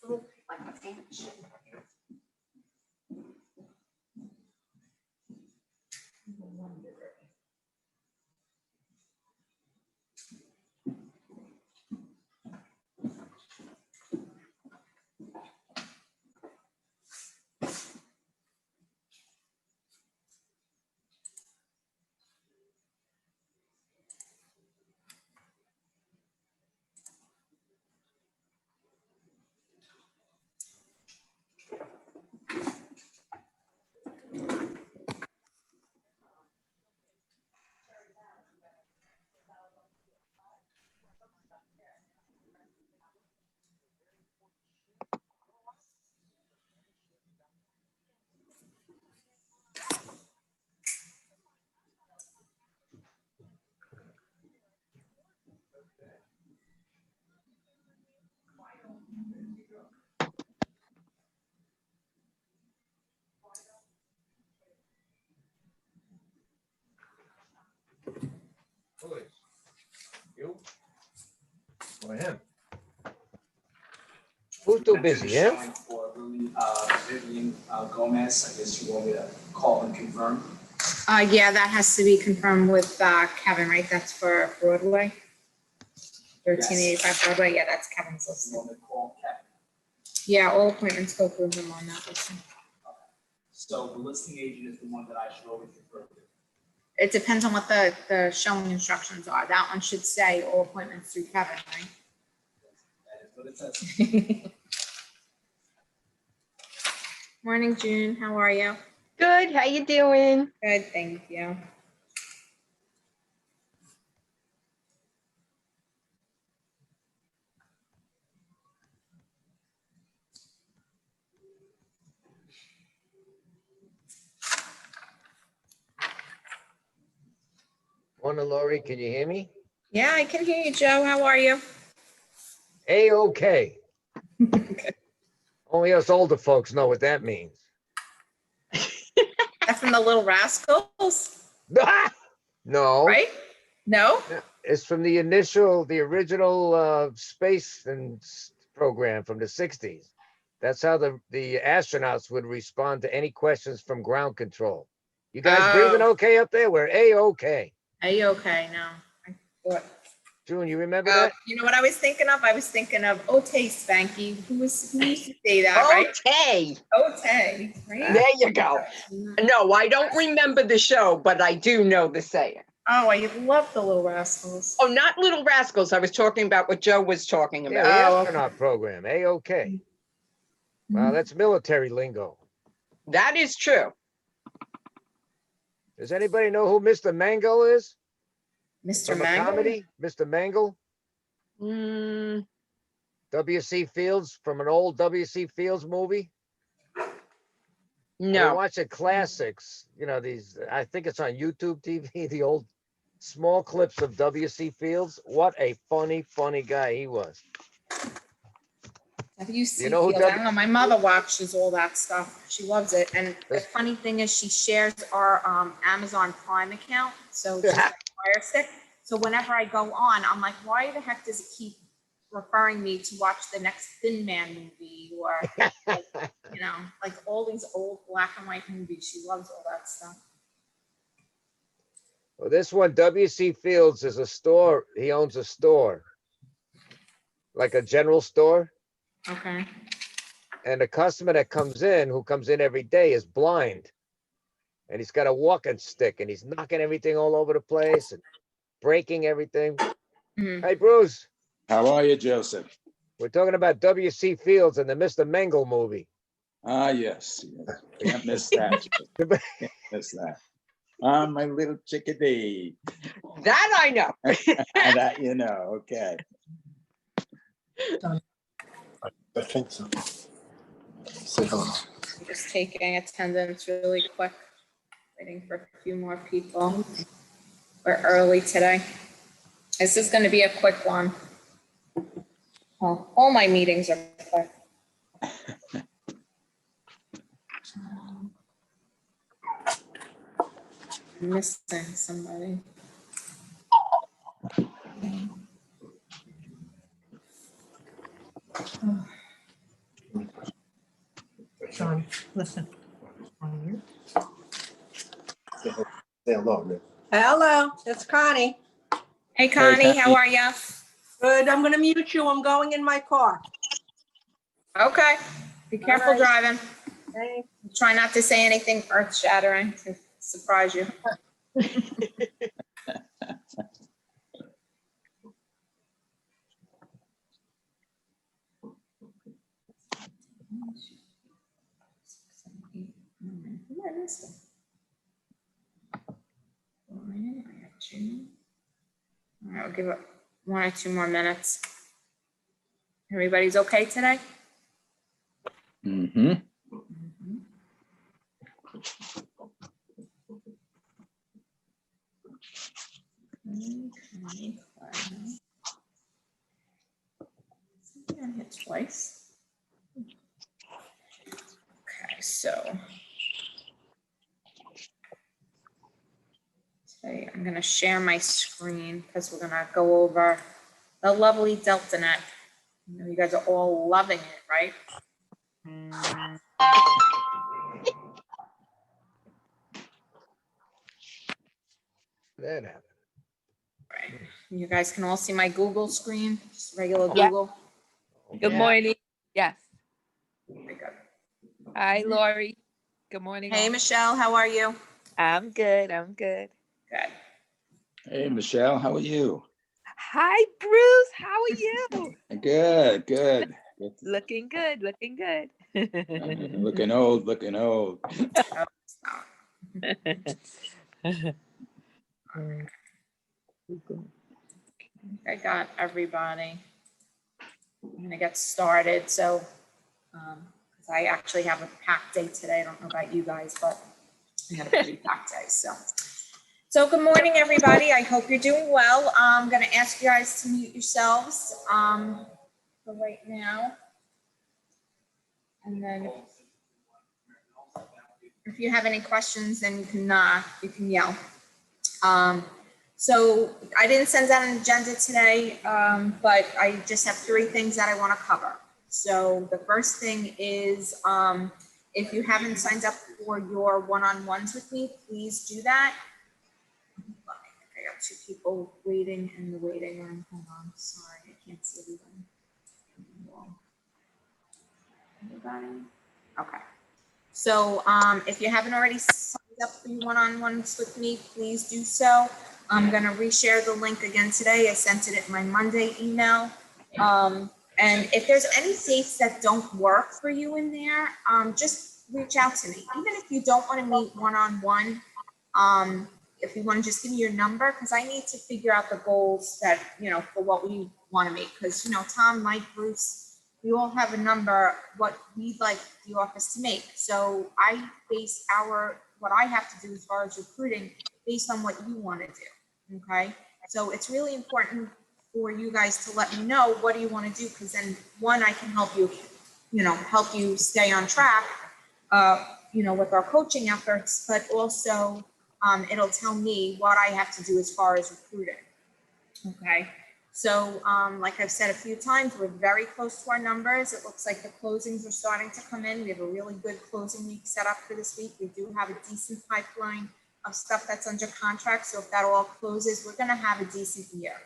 little, like a fan shit. You? Or him? Who's too busy, him? For Vivian Gomez, I guess you want me to call and confirm? Yeah, that has to be confirmed with Kevin, right? That's for Broadway. 1385 Broadway, yeah, that's Kevin's You list. want me to call Kevin? Yeah, all appointments go through him on that list. So the listing agent is the one that I should always refer to. It depends on what the showing instructions are. That one should say all appointments through Kevin, That is what it says. right? Morning, June, how are you? Good, how you doing? Good, thank you. Morning, Lori, can you hear me? Yeah, I can hear you, Joe. How are you? A-OK. Only us older folks know what that means. That's from the Little Rascals, No, right? No? it's from the original space program from the 60s. That's how the astronauts would respond to any questions from ground control. You guys breathing Oh. okay up there? We're A-OK. Are you okay? No. I thought. June, you remember that? You know what I was thinking of? I was thinking of Otay Spanky. Who used to say that, right? Okay, Otay, right? there you go. No, I don't remember the show, but I do know the saying. Oh, I love the Little Rascals. Oh, not Little Rascals. I was talking about what Joe was talking Yeah, about. the Oh, okay. astronaut program, A-OK. Wow, that's military lingo. That is true. Does anybody know who Mr. Mangle is? Mr. From a Mangle? comedy, Mr. Mangle? Mm, W.C. Fields from an old W.C. Fields movie? I've been no, watching classics, you know, these, I think it's on YouTube TV, the old small clips of W.C. Fields. What a funny, funny guy he was. Have you seen know who Fields? I don't know. My mother watches all that stuff. She loves it. And the This- funny thing is she shares our Amazon Prime account. So she's like Fire Stick. So whenever I go on, I'm like, why the heck does it keep referring me to watch the next Thin Man movie or, you know, like all these old black and white movies. She loves all that stuff. Well, this one, W.C. Fields is a store. He owns a store, like a general store. Okay. And the customer that comes in, who comes in every day, is blind. And he's got a walking stick and he's knocking everything all over the place and breaking everything. Mhm. Hey, Bruce, How are you, Joseph? we're talking about W.C. Fields and the Mr. Mangle movie. Ah, yes. Can't miss that. Can't miss that. My little chickadee. that I know. That you know, okay. I think so. Say hello. I'm just taking attendance really quick. Waiting for a few more people. We're early today. This is going to be a quick one. Oh, all my meetings are quick. I'm missing somebody. John, listen. Say hello, man. Hello, it's Connie. Hey Connie, how are ya? Good, I'm gonna mute you. I'm going in my car. Okay, be careful All right. driving. Thanks. Try not to say anything earth shattering to surprise you. What is it? Brian, I got you. All right, we'll give it 1 or 2 more minutes. Everybody's okay today? Mm-hmm. Okay. Something I hit twice. Okay, so. Today I'm gonna share my screen because we're gonna go over the lovely DeltaNet. I know you guys are all loving it, right? That happened. Right. You guys can all see my Google screen, just regular Yeah. Google. Good Yeah. morning. Yes. Very good. Hi, Lori. Good morning. Hey, all. Michelle, how are you? I'm good. I'm good. Good. Hey, Michelle, how are you? Hi, Bruce. How are you? Good, good. Good. Looking good. Looking good. Looking old, looking old. Oh, stop. I got everybody. I'm gonna get started, so, because I actually have a packed day today. I don't know about you guys, but I had a pretty packed day, so. So good morning, everybody. I hope you're doing well. I'm gonna ask you guys to mute yourselves, for right now. And then if you have any questions, then you can yell. So I didn't send out an agenda today, but I just have 3 things that I want to cover. So the first thing is, if you haven't signed up for your one-on-ones with me, please do that. I got 2 people waiting in the waiting room. Hold on, sorry, I can't see everybody. Everybody? Okay. So if you haven't already signed up for your one-on-ones with me, please do so. I'm going to reshare the link again today. I sent it in my Monday email. And if there's any dates that don't work for you in there, just reach out to me. Even if you don't want to meet one-on-one, if you want to just give me your number, because I need to figure out the goals that, for what we want to make. Because, Tom, Mike, Bruce, we all have a number, what we'd like the office to make. So I base what I have to do as far as recruiting based on what you want to do, okay? So it's really important for you guys to let me know, what do you want to do? Because then, one, I can help you, help you stay on track, with our coaching efforts, but also it'll tell me what I have to do as far as recruiting, okay? So like I've said a few times, we're very close to our numbers. It looks like the closings are starting to come in. We have a really good closing week set up for this week. We do have a decent pipeline of stuff that's under contract. So if that all closes, we're going to have a decent year,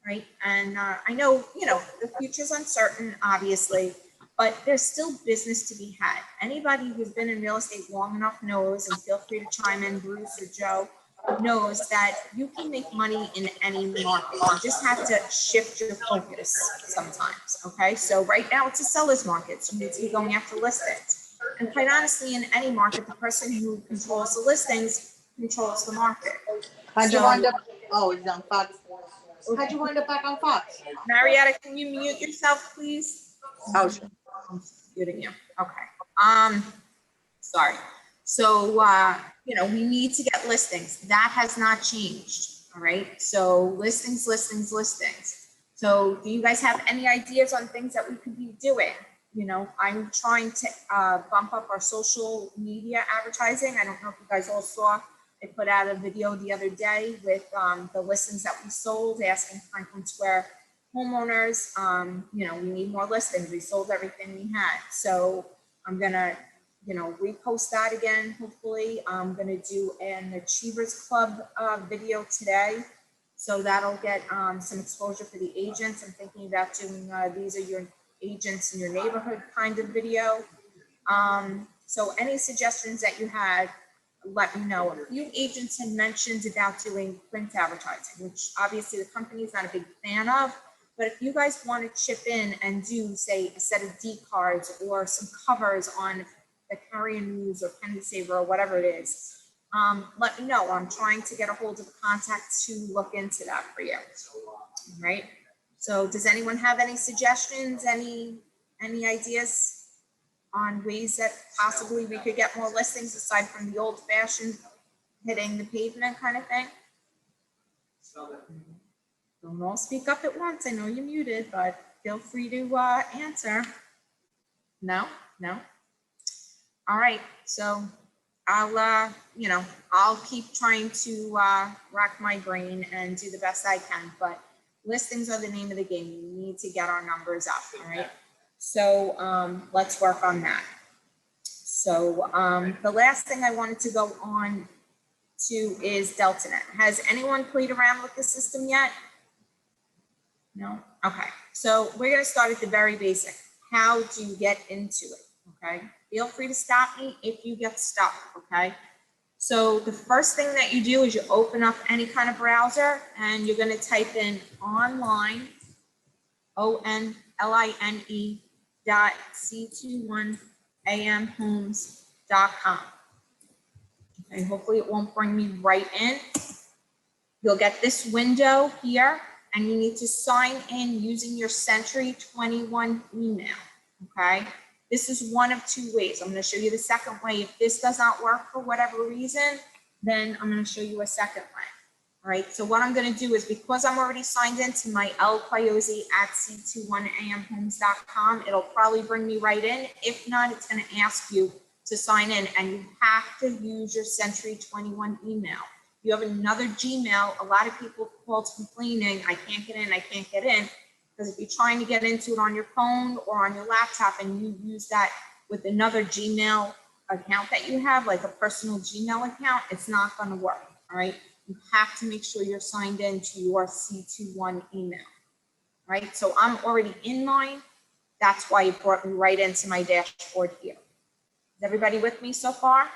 right? And I know, the future's uncertain, obviously, but there's still business to be had. Anybody who's been in real estate long enough knows, and feel free to chime in, Bruce or Joe, knows that you can make money in any market. You just have to shift your focus sometimes, okay? So right now it's a seller's market, so you need to be going after listings. And quite honestly, in any market, the person who controls the listings controls the market. How'd you So- wind up? Oh, he's on Fox. How'd you wind up back on Fox? Marietta, can you mute yourself, please? Oh, sure. I'm muting you. Okay. Sorry. So, we need to get listings. That has not changed. All right. So listings. So do you guys have any ideas on things that we could be doing? I'm trying to bump up our social media advertising. I don't know if you guys all saw, I put out a video the other day with the listings that we sold, asking Franklin Square homeowners, we need more listings. We sold everything we had. So I'm going to repost that again, hopefully. I'm gonna do an Achievers Club video today. So that'll get some exposure for the agents. I'm thinking about doing these are your agents in your neighborhood kind of video. So any suggestions that you had, let me know. A few agents had mentioned about doing print advertising, which obviously the company is not a big fan of. But if you guys want to chip in and do, say, a set of D cards or some covers on the Carrier News or Penny Saver or whatever it is, let me know. I'm trying to get a hold of the contacts to look into that for you. All right. So does anyone have any suggestions, any ideas on ways that possibly we could get more listings aside from the old fashioned hitting the pavement kind of thing? Don't all speak up at once. I know you're muted, but feel free to answer. No? All right. So I'll keep trying to rack my brain and do the best I can, but listings are the name of the game. We need to get our numbers up. All right. So let's work on that. So the last thing I wanted to go on to is DeltaNet. Has anyone played around with the system yet? No? Okay. So we're going to start at the very basic. How do you get into it? Okay. Feel free to stop me if you get stuck. Okay. So the first thing that you do is you open up any kind of browser and you're going to type in online, online.c21amhomes.com. Okay, hopefully it won't bring me right in. You'll get this window here and you need to sign in using your Century 21 email. Okay. This is one of two ways. I'm going to show you the second way. If this does not work for whatever reason, then I'm going to show you a second way. All right. So what I'm going to do is, because I'm already signed into my lquiosi@c21amhomes.com, it'll probably bring me right in. If not, it's going to ask you to sign in, and you have to use your Century 21 email. You have another Gmail. A lot of people called complaining, I can't get in, I can't get in. Because if you're trying to get into it on your phone or on your laptop and you use that with another Gmail account that you have, like a personal Gmail account, it's not going to work. All right. You have to make sure you're signed in to your C21 email. All right. So I'm already in mine. That's why it brought me right into my dashboard here. Is everybody with me so far?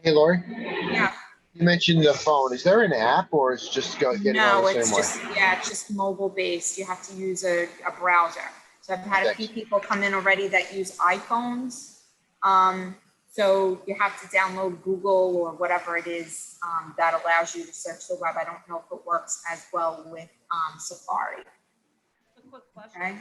Hey, Lori, Yeah. you mentioned the phone. Is there an app or is just getting on No, the it's same way? it's just mobile based. You have to use a browser. So I've had a few people come in already that use iPhones. So you have to download Google or whatever it is that allows you to search the web. I don't know if it works as well with Safari. Okay.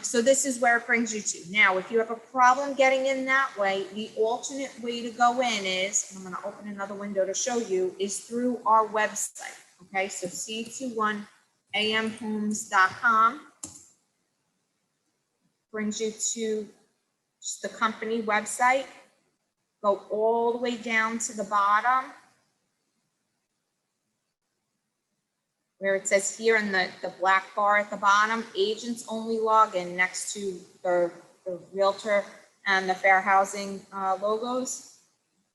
So this is where it brings you to. Now, if you have a problem getting in that way, the alternate way to go in is, and I'm going to open another window to show you, is through our website. Okay, so c21amhomes.com brings you to just the company website. Go all the way down to the bottom where it says here in the black bar at the bottom, agents only login, next to the realtor and the fair housing logos.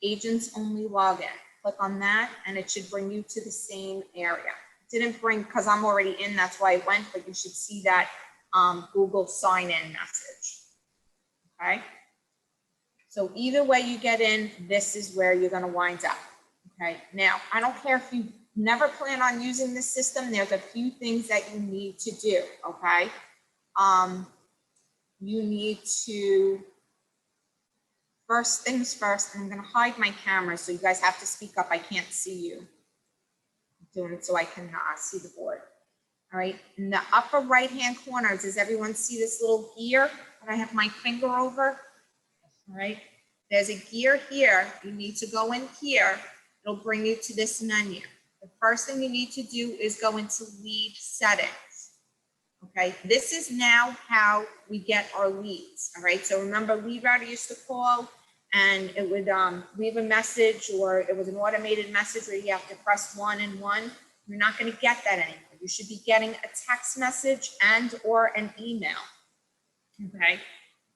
Agents only login. Click on that and it should bring you to the same area. It didn't bring, because I'm already in, that's why I went, but you should see that Google sign in message. Okay. So either way you get in, this is where you're going to wind up. Okay. Now, I don't care if you never plan on using this system. There's a few things that you need to do. Okay. You need to, first things first, and I'm going to hide my camera so you guys have to speak up. I can't see you. I'm doing it so I can see the board. All right. In the upper right hand corner, does everyone see this little gear that I have my finger over? All right. There's a gear here. You need to go in here. It'll bring you to this menu. The first thing you need to do is go into lead settings. Okay, this is now how we get our leads. All right, so remember, lead router used to call and it would leave a message, or it was an automated message where you have to press 1 and 1. You're not going to get that anymore. You should be getting a text message and or an email. Okay,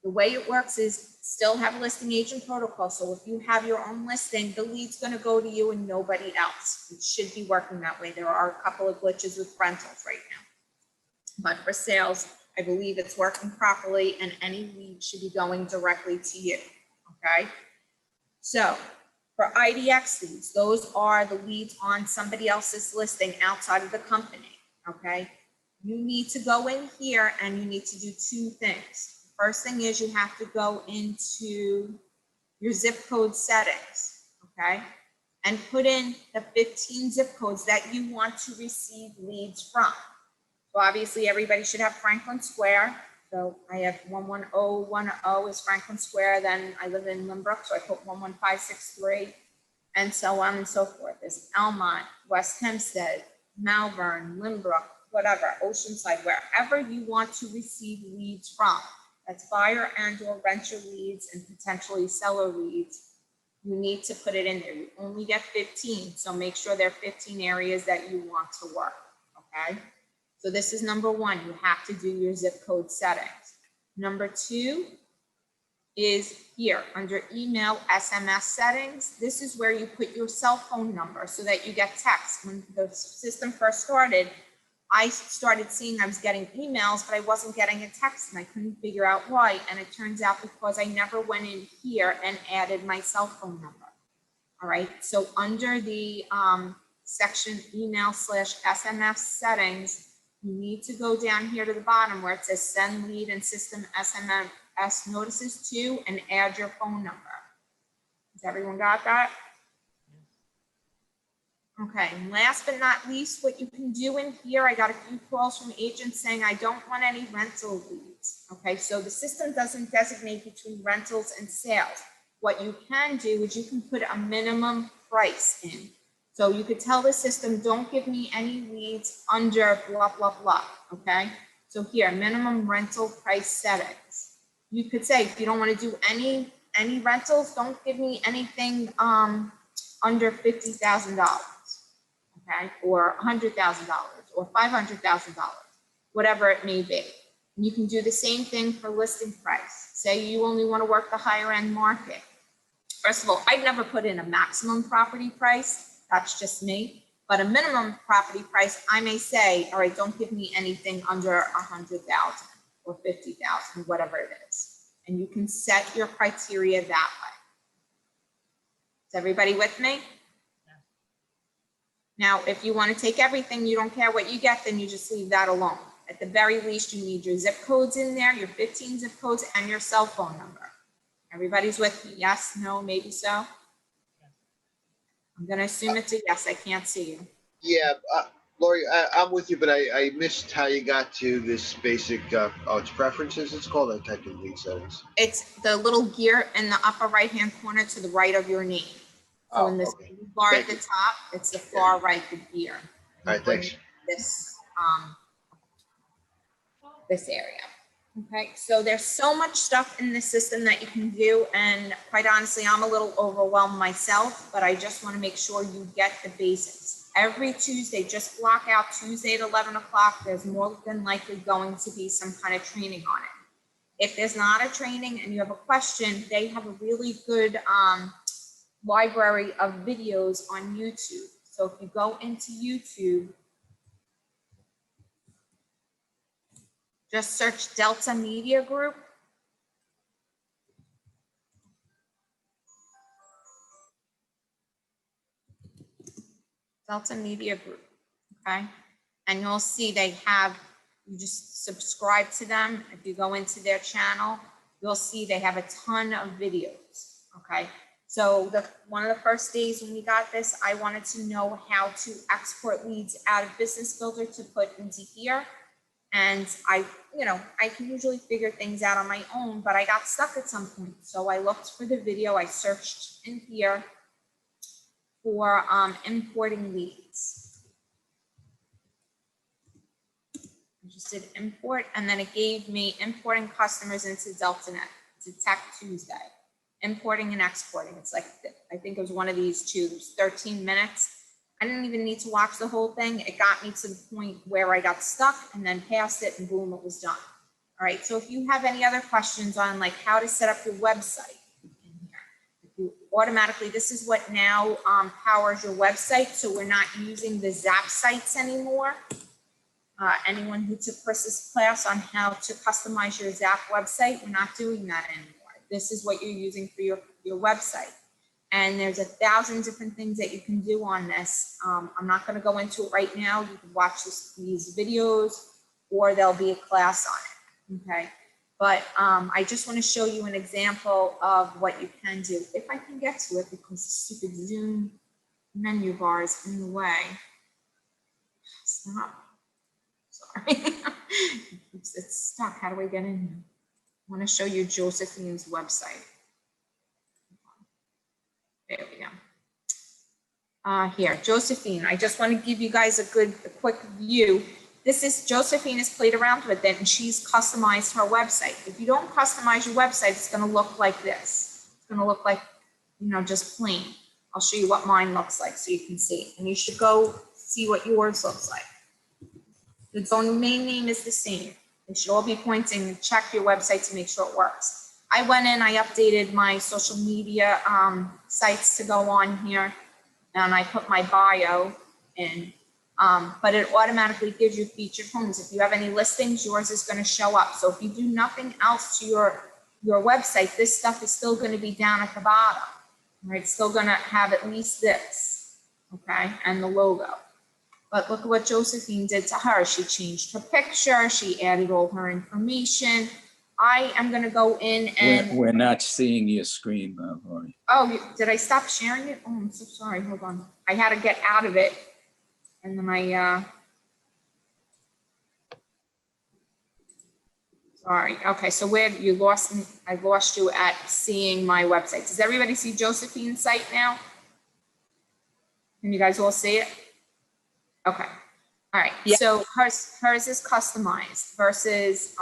The way it works is still have listing agent protocol. So if you have your own listing, the lead's gonna go to you and nobody else. It should be working that way. There are a couple of glitches with rentals right now. But for sales, I believe it's working properly and any lead should be going directly to you, okay? So for IDX leads, those are the leads on somebody else's listing outside of the company, okay? You need to go in here and you need to do two things. First thing is you have to go into your zip code settings, okay? And put in the 15 zip codes that you want to receive leads from. So obviously everybody should have Franklin Square. So I have 11010 is Franklin Square. Then I live in Lynbrook, so I put 11563 and so on and so forth. There's Elmont, West Hempstead, Malvern, Lynbrook, whatever, Oceanside, wherever you want to receive leads from. That's buyer and or renter leads and potentially seller leads. You need to put it in there. You only get 15, so make sure there are 15 areas that you want to work, okay? So this is number one, you have to do your zip code settings. Number two is here under email SMS settings. This is where you put your cell phone number so that you get text. When the system first started, I started seeing I was getting emails, but I wasn't getting a text and I couldn't figure out why. And it turns out because I never went in here and added my cell phone number. All right, so under the section email/SMS settings, you need to go down here to the bottom where it says send lead and system SMS notices to and add your phone number. Has everyone got that? Okay, and last but not least, what you can do in here, I got a few calls from agents saying I don't want any rental leads. Okay, so the system doesn't designate between rentals and sales. What you can do is you can put a minimum price in. So you could tell the system, don't give me any leads under blah, blah, blah, okay? So here, minimum rental price settings. You could say, if you don't want to do any rentals, don't give me anything under $50,000, okay? Or $100,000 or $500,000, whatever it may be. And you can do the same thing for listing price. Say you only want to work the higher end market. First of all, I've never put in a maximum property price. That's just me. But a minimum property price, I may say, all right, don't give me anything under 100,000 or 50,000, whatever it is. And you can set your criteria that way. Is everybody with me? Now, if you want to take everything, you don't care what you get, then you just leave that alone. At the very least, you need your zip codes in there, your 15 zip codes, and your cell phone number. Everybody's with me? Yes, no, maybe so? I'm going to assume it's a yes. I can't see you. Yeah, Lori, I'm with you, but I missed how you got to this basic, it's preferences, it's called. I typed in lead settings. It's the little gear in the upper right-hand corner to the right of your name. So Oh, in this okay. bar at Thank the you. top, it's the far right, the gear. All right, thanks. This area. Okay, so there's so much stuff in this system that you can do, and quite honestly, I'm a little overwhelmed myself, but I just want to make sure you get the basics. Every Tuesday, just block out Tuesday at 11 o'clock. There's more than likely going to be some kind of training on it. If there's not a training and you have a question, they have a really good library of videos on YouTube. So if you go into YouTube, just search Delta Media Group. Delta Media Group, okay? And you'll see they have, you just subscribe to them. If you go into their channel, you'll see they have a ton of videos, okay? So one of the first days when we got this, I wanted to know how to export leads out of Business Builder to put into here. And I can usually figure things out on my own, but I got stuck at some point. So I looked for the video. I searched in here for importing leads. I just did import, and then it gave me importing customers into DeltaNet. It's a Tech Tuesday. Importing and exporting. It's like, I think it was one of these two, 13 minutes. I didn't even need to watch the whole thing. It got me to the point where I got stuck and then passed it and boom, it was done. All right, so if you have any other questions on like how to set up your website in here, if you automatically, this is what now powers your website, so we're not using the Zap sites anymore. Anyone who took Chris's class on how to customize your Zap website, we're not doing that anymore. This is what you're using for your website. And there's 1,000 different things that you can do on this. I'm not going to go into it right now. You can watch these videos, or there'll be a class on it. Okay. But I just want to show you an example of what you can do. If I can get to it, because the stupid Zoom menu bar is in the way. Stop. Sorry. It's stuck. How do I get in here? I want to show you Josephine's website. There we go. Here, Josephine, I just want to give you guys a quick view. This is Josephine has played around with it, and she's customized her website. If you don't customize your website, it's going to look like this. It's going to look like, just plain. I'll show you what mine looks like so you can see. And you should go see what yours looks like. The domain name is the same. It should all be pointing. Check your website to make sure it works. I went in, I updated my social media sites to go on here, and I put my bio in, but it automatically gives you featured homes. If you have any listings, yours is going to show up. So if you do nothing else to your website, this stuff is still going to be down at the bottom, right? It's still going to have at least this, okay, and the logo. But look at what Josephine did to her. She changed her picture. She added all her information. I am going to go in and... We're not seeing your screen, Lori. Oh, did I stop sharing it? Oh, I'm so sorry. Hold on. I had to get out of it. And then sorry. Okay, so where you lost me, I lost you at seeing my website. Does everybody see Josephine's site now? Can you guys all see it? Okay. All right. Yeah. So hers is customized versus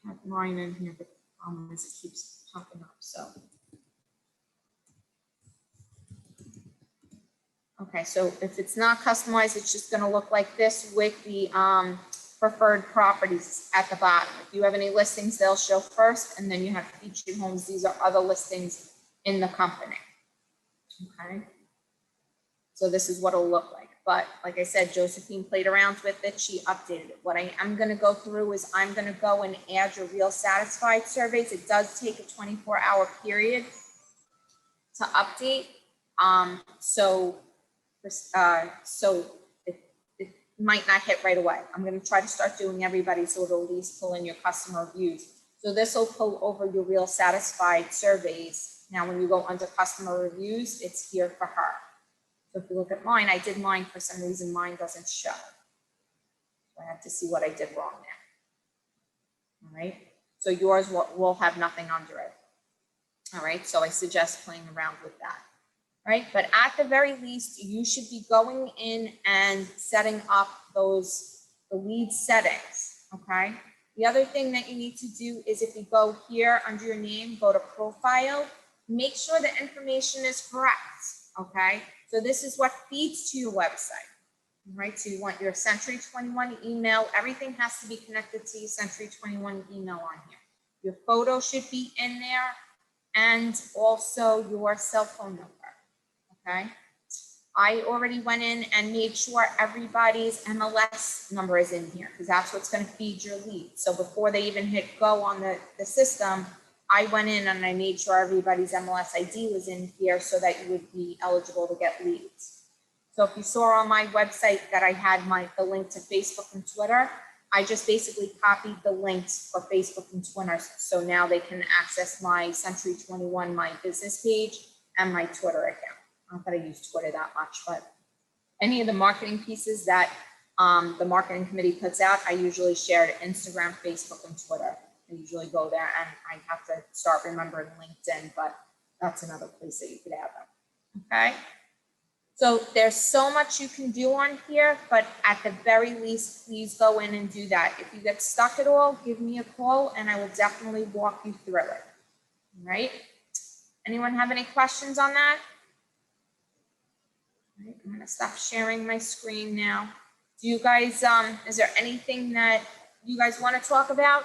I have mine in here, but it keeps popping up. So okay, so if it's not customized, it's just going to look like this with the preferred properties at the bottom. If you have any listings, they'll show first, and then you have featured homes. These are other listings in the company. Okay. So this is what it'll look like. But like I said, Josephine played around with it. She updated it. What I am going to go through is I'm going to go and add your real satisfied surveys. It does take a 24-hour period to update. So it might not hit right away. I'm going to try to start doing everybody so it'll at least pull in your customer reviews. So this will pull over your real satisfied surveys. Now, when you go under customer reviews, it's here for her. So if you look at mine, I did mine, for some reason, mine doesn't show. So I have to see what I did wrong there. All right. So yours will have nothing under it. All right. So I suggest playing around with that. All right. But at the very least, you should be going in and setting up the lead settings. Okay. The other thing that you need to do is if you go here under your name, go to profile, make sure the information is correct. Okay. So this is what feeds to your website, right? So you want your Century 21 email. Everything has to be connected to your Century 21 email on here. Your photo should be in there, and also your cell phone number, okay? I already went in and made sure everybody's MLS number is in here because that's what's going to feed your lead. So before they even hit go on the system, I went in and I made sure everybody's MLS ID was in here so that you would be eligible to get leads. So if you saw on my website that I had the link to Facebook and Twitter, I just basically copied the links for Facebook and Twitter. So now they can access my Century 21, my business page, and my Twitter account. Not that I use Twitter that much, but any of the marketing pieces that the marketing committee puts out, I usually share to Instagram, Facebook, and Twitter. I usually go there, and I have to start remembering LinkedIn, but that's another place that you could add them. Okay. So there's so much you can do on here, but at the very least, please go in and do that. If you get stuck at all, give me a call and I will definitely walk you through it. All right. Anyone have any questions on that? All right, I'm going to stop sharing my screen now. Do you guys, is there anything that you guys want to talk about?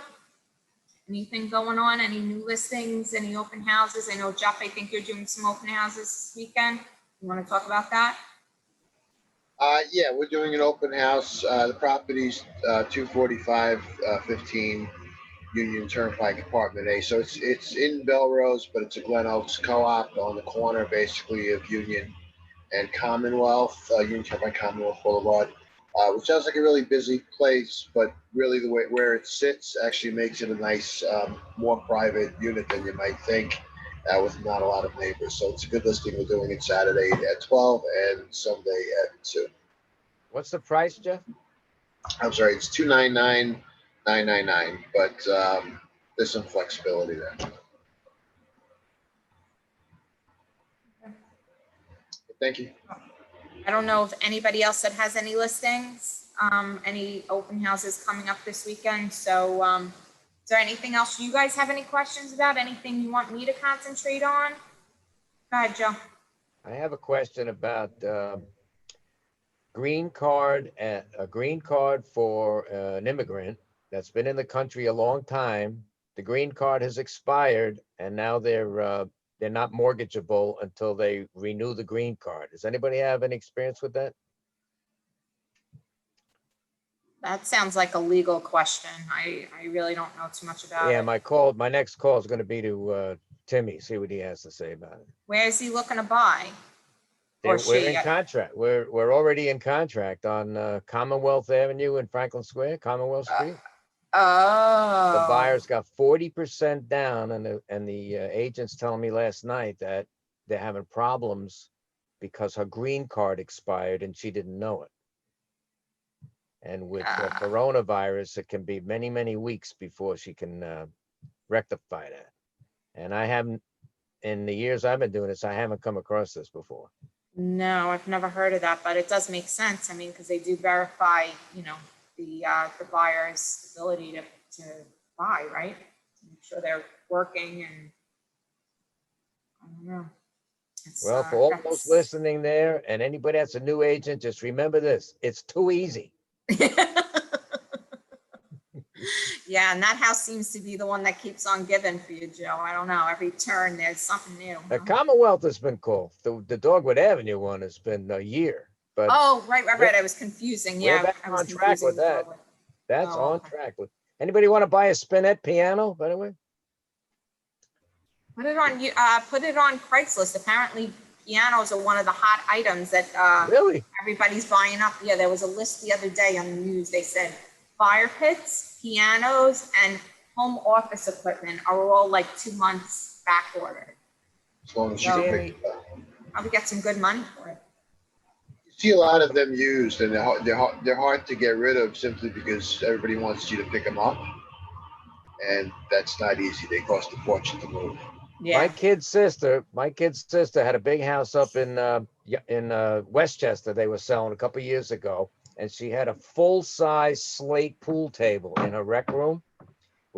Anything going on? Any new listings? Any open houses? I know, Jeff, I think you're doing some open houses this weekend. You want to talk about that? Yeah, we're doing an open house. The property's 245 15 Union Turnpike, Apartment A. So it's in Belrose, but it's a Glen Oaks co-op on the corner, basically, of Union and Commonwealth, Union Turnpike, Commonwealth Boulevard, which sounds like a really busy place, but really the way where it sits actually makes it a nice, more private unit than you might think, with not a lot of neighbors. So it's a good listing. We're doing it Saturday at 12 and Sunday at 2. What's the price, Jeff? I'm sorry, it's 299,999, but there's some flexibility there. Thank you. I don't know if anybody else that has any listings, any open houses coming up this weekend. So, is there anything else you guys have any questions about? Anything you want me to concentrate on? Go ahead, Joe. I have a question about green card, a green card for an immigrant that's been in the country a long time. The green card has expired and now they're not mortgageable until they renew the green card. Does anybody have any experience with that? That sounds like a legal question. I really don't know too much about Yeah, it. my next call is going to be to Timmy, see what he has to say about it. Where is he looking to buy? Or We're she? in contract. We're already in contract on Commonwealth Avenue in Franklin Square, Commonwealth Street. Oh. The buyer's got 40% down, and the agent's telling me last night that they're having problems because her green card expired and she didn't know it. And with the coronavirus, it can be many, many weeks before she can rectify that. And I haven't, in the years I've been doing this, I haven't come across this before. No, I've never heard of that, but it does make sense. I mean, because they do verify, the buyer's ability to buy, right? To make sure they're working and I don't know. Well, for all those listening there and anybody that's a new agent, just remember this, it's too easy. Yeah, and that house seems to be the one that keeps on giving for you, Joe. I don't know. Every turn there's something new. The Commonwealth has been cool. The Dogwood Avenue one has been a year, but Oh, right. I was confusing. we're Yeah, back I was on track with confusing the that. Dogwood. That's Oh, on okay. track with. Anybody want to buy a Spinette piano, by the way? Put it on Craigslist. Apparently, pianos are one of the hot items that Really? everybody's buying up. Yeah, there was a list the other day on the news. They said fire pits, pianos, and home office equipment are all like 2 months back ordered. As long as you can pick it up. Probably get some good money for it. You see a lot of them used, and they're hard to get rid of simply because everybody wants you to pick them up, and that's not easy. They cost a fortune to move. Yeah. My kid's sister had a big house up in Westchester. They were selling a couple years ago, and she had a full-size slate pool table in her rec room,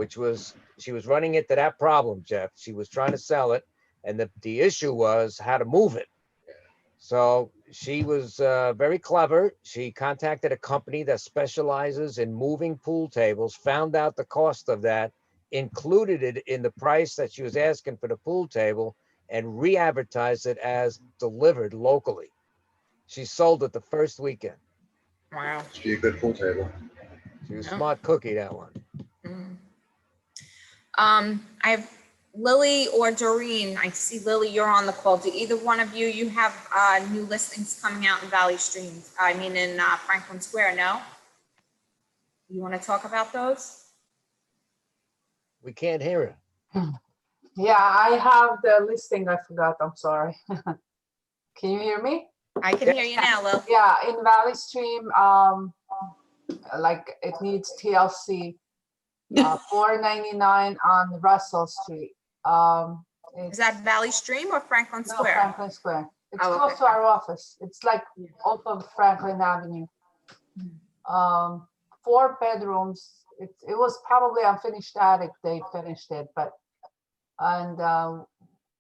she was running into that problem, Jeff. She was trying to sell it, and the issue was how to move it. So she was very clever. She contacted a company that specializes in moving pool tables, found out the cost of that, included it in the price that she was asking for the pool table, and re-advertised it as delivered locally. She sold it the first weekend. Wow. Must be a good pool table. She was a Yeah. smart cookie, that one. Mm. I have Lily or Doreen. I see Lily, you're on the call. Do either one of you have new listings coming out in Valley Stream? I mean, in Franklin Square, no? You want to talk about those? We can't hear her. Yeah, I have the listing. I forgot. I'm sorry. Can you hear me? I can hear you now, Lil. Yeah, in Valley Stream, like it needs TLC, 499 on Russell Street. Is that Valley Stream or Franklin No, Square? Franklin Square. It's Oh, close okay. to our office. It's like off of Franklin Avenue. 4 bedrooms. It was probably unfinished attic. They finished it, and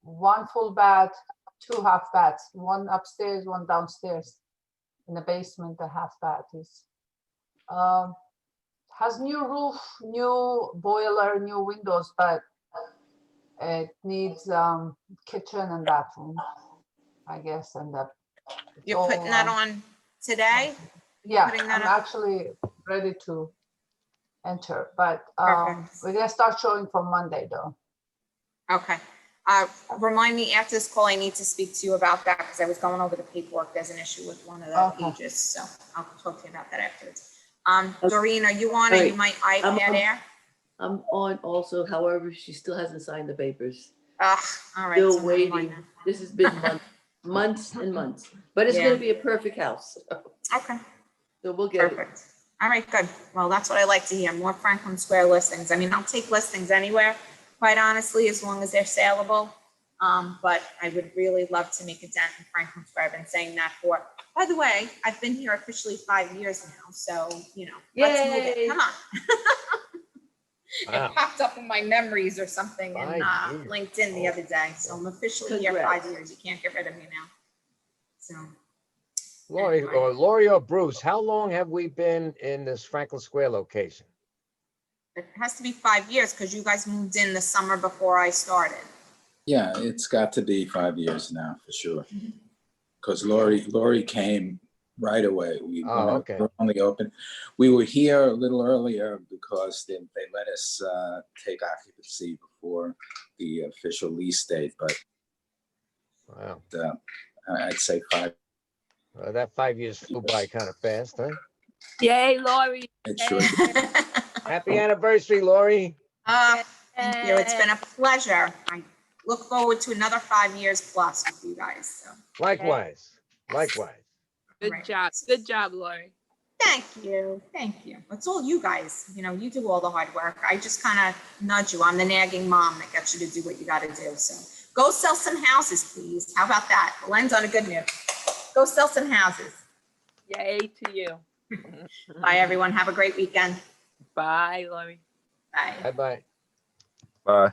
1 full bath, 2 half baths, 1 upstairs, 1 downstairs. In the basement, the half bath is has new roof, new boiler, new windows, but it needs kitchen and bathroom, I guess, and the. it's You're all, putting that on today? Yeah, putting that I'm up? actually ready to enter, but Perfect. we're gonna start showing from Monday though. Okay. Remind me after this call, I need to speak to you about that because I was going over the paperwork. There's an issue with one of the Okay. pages, so I'll talk to you about that afterwards. Okay. Doreen, are you on? Are you my I'm iPad on. Air? I'm on also, however, she still hasn't signed the papers. Ugh, all right. Still so never mind waiting. then. This has been months and months, but it's Yeah. gonna be a perfect house. Okay, So we'll get it. perfect. All right, good. Well, that's what I like to hear. More Franklin Square listings. I mean, I'll take listings anywhere, quite honestly, as long as they're saleable. But I would really love to make a dent in Franklin Square. I've been saying that for, by the way, I've been here officially 5 years now, so, let's move it. Yay. Come on. Wow. It popped up in my memories or something in 5 years. LinkedIn the other day. So I'm officially here 5 Congrats. years. You can't get rid of me now. So, Lori, or Bruce, how long have we been in this Franklin Square location? it has to be 5 years because you guys moved in the summer before I started. Yeah, it's got to be 5 years now for sure. Because Lori came right away. We Oh, okay. were only open. We were here a little earlier because they let us take occupancy before the official lease date. But Wow. I'd say 5. That 5 years flew by kind of fast, huh? Yay, Lori. It sure. Happy anniversary, Lori. Thank you. It's been a pleasure. I look forward to another 5 years plus with you guys. So, Likewise, likewise. Good Right. job. Good job, Lori. thank you. Thank you. It's all you guys. You do all the hard work. I just kind of nudge you. I'm the nagging mom that gets you to do what you got to do. So go sell some houses, please. How about that? We'll end on a good note. Go sell some houses. Yay to you. Bye, everyone. Have a great weekend. Bye, Lori. Bye. Bye-bye. Bye.